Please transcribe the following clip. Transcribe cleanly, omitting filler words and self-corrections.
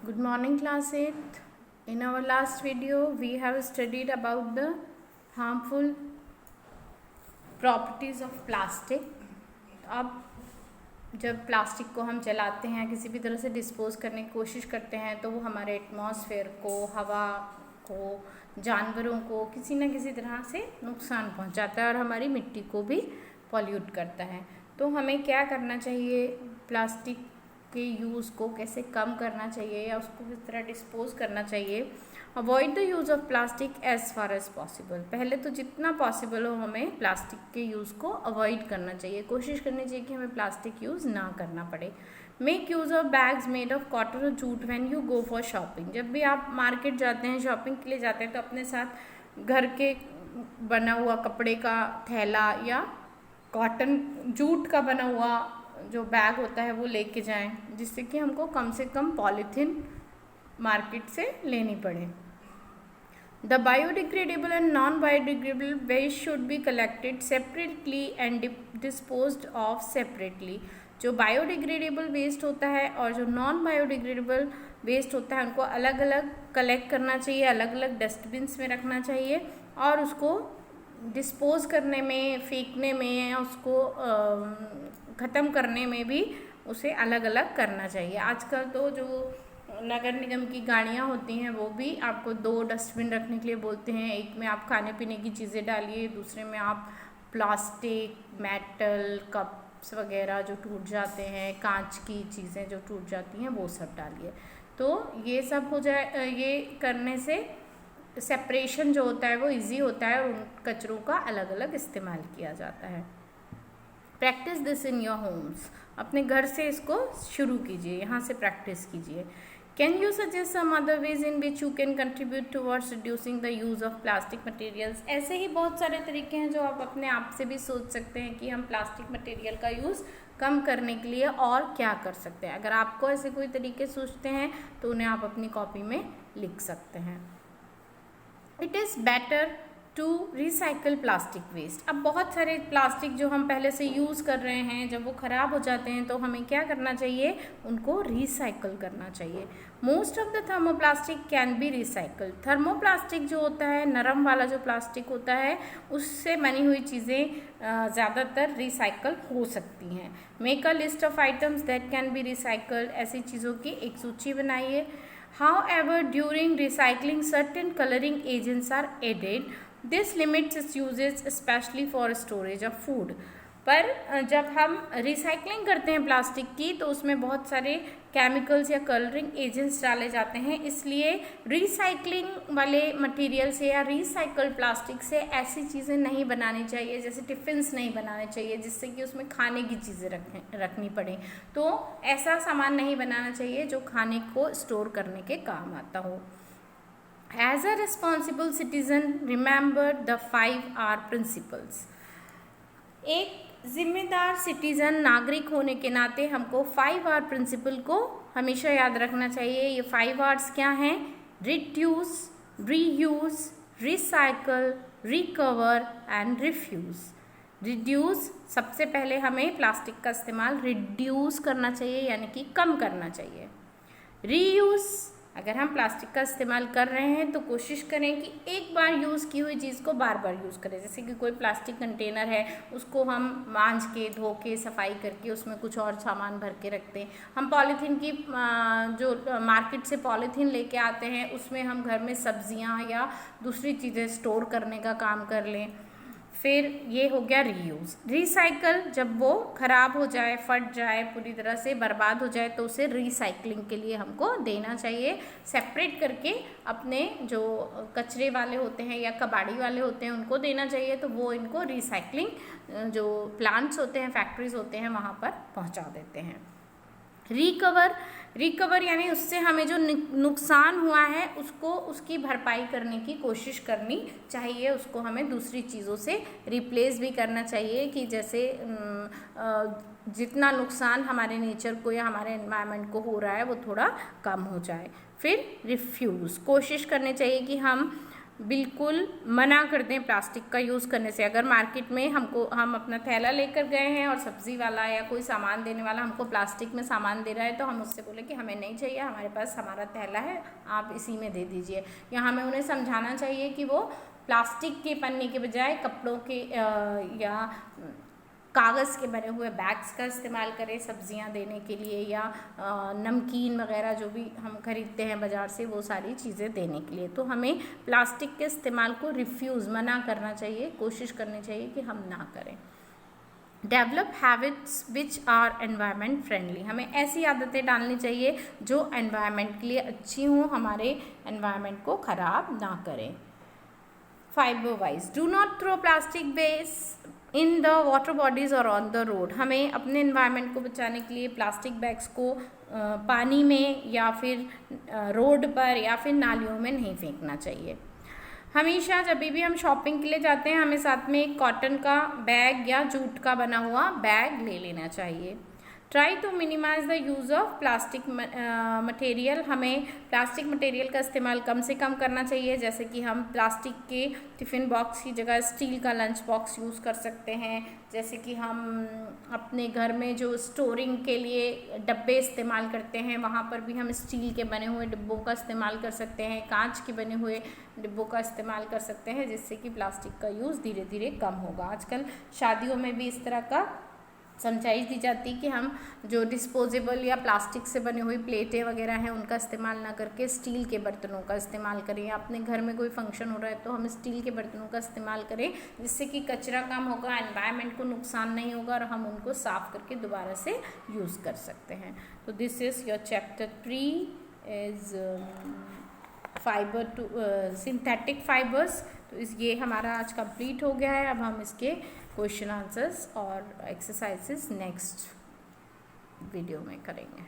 Good morning, class 8th. In our last video, we have studied about the harmful properties of plastic. अब जब plastic को हम जलाते हैं, किसी भी तरह से डिस्पोज करने की कोशिश करते हैं, तो वो हमारे एटमॉस्फेयर को, हवा को, जानवरों को किसी न किसी तरह से नुकसान पहुंचाता है और हमारी मिट्टी को भी पॉल्यूट करता है। तो हमें क्या करना चाहिए, प्लास्टिक के यूज़ को कैसे कम करना चाहिए या उसको किस तरह डिस्पोज करना चाहिए। Avoid the use of plastic as far as possible. पहले तो जितना पॉसिबल हो हमें प्लास्टिक के यूज़ को अवॉइड करना चाहिए, कोशिश करनी चाहिए कि हमें प्लास्टिक यूज़ ना करना पड़े। Make use of bags made of cotton और jute when you go for shopping. जब भी आप मार्केट जाते हैं, शॉपिंग के लिए जाते हैं, तो अपने साथ घर के बना हुआ कपड़े का थैला या कॉटन जूट का बना हुआ जो बैग होता है वो लेके जाएं, जिससे कि हमको कम से कम पॉलीथीन मार्केट से लेनी पड़े। The biodegradable and non biodegradable waste should be collected separately and disposed of separately. जो बायोडिग्रेडेबल वेस्ट होता है और जो नॉन बायोडिग्रेडेबल वेस्ट होता है उनको अलग अलग कलेक्ट करना चाहिए, अलग अलग डस्टबिन्स में रखना चाहिए और उसको डिस्पोज करने में, फेंकने में या उसको ख़त्म करने में भी उसे अलग अलग करना चाहिए। आजकल तो जो नगर निगम की गाड़ियाँ होती हैं वो भी आपको 2 डस्टबिन रखने के लिए बोलते हैं। एक में आप खाने पीने की चीज़ें डालिए, दूसरे में आप प्लास्टिक, मेटल, कप्स वगैरह जो टूट जाते हैं, कांच की चीज़ें जो टूट जाती हैं वो सब डालिए। तो ये सब हो जाए, ये करने से सेपरेशन जो होता है वो इजी होता है और उन कचरों का अलग अलग इस्तेमाल किया जाता है। Practice this in your homes. अपने घर से इसको शुरू कीजिए, यहाँ से प्रैक्टिस कीजिए। Can you suggest some other ways in which you can contribute towards reducing the use of plastic materials. ऐसे ही बहुत सारे तरीके हैं जो आप अपने आप से भी सोच सकते हैं कि हम प्लास्टिक मटेरियल का यूज़ कम करने के लिए और क्या कर सकते हैं। अगर आपको ऐसे कोई तरीके सोचते हैं तो उन्हें आप अपनी कॉपी में लिख सकते हैं। It is better to recycle plastic waste. अब बहुत सारे प्लास्टिक जो हम पहले से यूज़ कर रहे हैं, जब वो ख़राब हो जाते हैं तो हमें क्या करना चाहिए, उनको रिसाइकल करना चाहिए। Most of the thermoplastic can be recycle. Thermoplastic जो होता है, नरम वाला जो प्लास्टिक होता है, उससे बनी हुई चीज़ें ज़्यादातर रिसाइकल हो सकती हैं। Make a list of items that can be recycled. ऐसी चीज़ों की एक सूची बनाइए। However, during recycling, certain coloring agents are added. This limits its usage, especially for storage of food. पर जब हम रिसाइकलिंग करते हैं प्लास्टिक की तो उसमें बहुत सारे केमिकल्स या कलरिंग एजेंट्स डाले जाते हैं, इसलिए रिसाइकलिंग वाले मटेरियल से या रिसाइकल्ड प्लास्टिक से ऐसी चीज़ें नहीं बनानी चाहिए, जैसे टिफ़िन्स नहीं बनाने चाहिए जिससे कि उसमें खाने की चीज़ें रखनी पड़े। तो ऐसा सामान नहीं बनाना चाहिए जो खाने को स्टोर करने के काम आता हो। As a responsible citizen remember the 5R principles. एक जिम्मेदार सिटीज़न, नागरिक होने के नाते हमको 5R प्रिंसिपल को हमेशा याद रखना चाहिए। ये 5Rs क्या हैं? Reduce, reuse, recycle, recover and refuse. Reduce, सबसे पहले हमें प्लास्टिक का इस्तेमाल रिड्यूस करना चाहिए, यानी कि कम करना चाहिए। रीयूज़, अगर हम प्लास्टिक का इस्तेमाल कर रहे हैं तो कोशिश करें कि एक बार यूज़ की हुई चीज़ को बार बार यूज़ करें। जैसे कि कोई प्लास्टिक कंटेनर है, उसको हम मांज के, धो के, सफाई करके उसमें कुछ और सामान भर के रखते हैं। हम पॉलीथीन की जो मार्केट से पॉलीथीन लेके आते हैं, उसमें हम घर में सब्जियां या दूसरी चीज़ें स्टोर करने का काम कर लें। फिर ये हो गया रीयूज़। रिसाइकल, जब वो ख़राब हो जाए, फट जाए, पूरी तरह से बर्बाद हो जाए तो उसे रिसाइकलिंग के लिए हमको देना चाहिए, सेपरेट करके अपने जो कचरे वाले होते हैं या कबाड़ी वाले होते हैं उनको देना चाहिए, तो वो इनको रिसाइकलिंग जो प्लांट्स होते हैं, फैक्ट्रीज होते हैं, वहाँ पर पहुँचा देते हैं। रिकवर यानी उससे हमें जो नुकसान हुआ है उसको, उसकी भरपाई करने की कोशिश करनी चाहिए। उसको हमें दूसरी चीज़ों से रिप्लेस भी करना चाहिए कि जैसे जितना नुकसान हमारे नेचर को या हमारे एनवायरनमेंट को हो रहा है वो थोड़ा कम हो जाए। फिर रिफ्यूज़, कोशिश करनी चाहिए कि हम बिल्कुल मना कर दें प्लास्टिक का यूज़ करने से। अगर मार्केट में हम अपना थैला लेकर गए हैं और सब्ज़ी वाला या कोई सामान देने वाला हमको प्लास्टिक में सामान दे रहा है, तो हम उससे बोले कि हमें नहीं चाहिए, हमारे पास हमारा थैला है, आप इसी में दे दीजिए। या हमें उन्हें समझाना चाहिए कि वो प्लास्टिक के पन्ने के बजाय कपड़ों के या कागज़ के बने हुए बैग्स का इस्तेमाल करें सब्जियां देने के लिए, या नमकीन वगैरह जो भी हम खरीदते हैं बाज़ार से, वो सारी चीज़ें देने के लिए। तो हमें प्लास्टिक के इस्तेमाल को मना करना चाहिए, कोशिश करनी चाहिए कि हम ना करें। Develop habits which are environment friendly, हमें ऐसी आदतें डालनी चाहिए जो एनवायरनमेंट के लिए अच्छी हों, हमारे एनवायरनमेंट को ख़राब ना करें। Fibre wise, do not throw plastic waste in the water bodies और ऑन द रोड, हमें अपने एनवायरनमेंट को बचाने के लिए प्लास्टिक बैग्स को पानी में या फिर रोड पर या फिर नालियों में नहीं फेंकना चाहिए। हमेशा जब भी हम शॉपिंग के लिए जाते हैं, हमें साथ में एक कॉटन का बैग या जूट का बना हुआ बैग ले लेना चाहिए। Try to minimise the use of plastic material, हमें प्लास्टिक मटेरियल का इस्तेमाल कम से कम करना चाहिए। जैसे कि हम प्लास्टिक के टिफ़िन बॉक्स की जगह स्टील का लंच बॉक्स यूज़ कर सकते हैं। जैसे कि हम अपने घर में जो स्टोरिंग के लिए डब्बे इस्तेमाल करते हैं, वहाँ पर भी हम स्टील के बने हुए डिब्बों का इस्तेमाल कर सकते हैं, कांच के बने हुए डिब्बों का इस्तेमाल कर सकते हैं, जिससे कि प्लास्टिक का यूज़ धीरे धीरे कम होगा। आजकल शादियों में भी इस तरह का समझाइश दी जाती है कि हम जो डिस्पोजेबल या प्लास्टिक से बनी हुई प्लेटें वगैरह हैं, उनका इस्तेमाल ना करके स्टील के बर्तनों का इस्तेमाल करें। या अपने घर में कोई फंक्शन हो रहा है तो हम स्टील के बर्तनों का इस्तेमाल करें, जिससे कि कचरा कम होगा, एनवायरनमेंट को नुकसान नहीं होगा और हम उनको साफ़ करके दोबारा से यूज़ कर सकते हैं। तो this is your chapter 3 is fibre to synthetic fibres. तो ये हमारा आज कंप्लीट हो गया है। अब हम इसके क्वेश्चन आंसर्स और एक्सरसाइजेस नेक्स्ट वीडियो में करेंगे।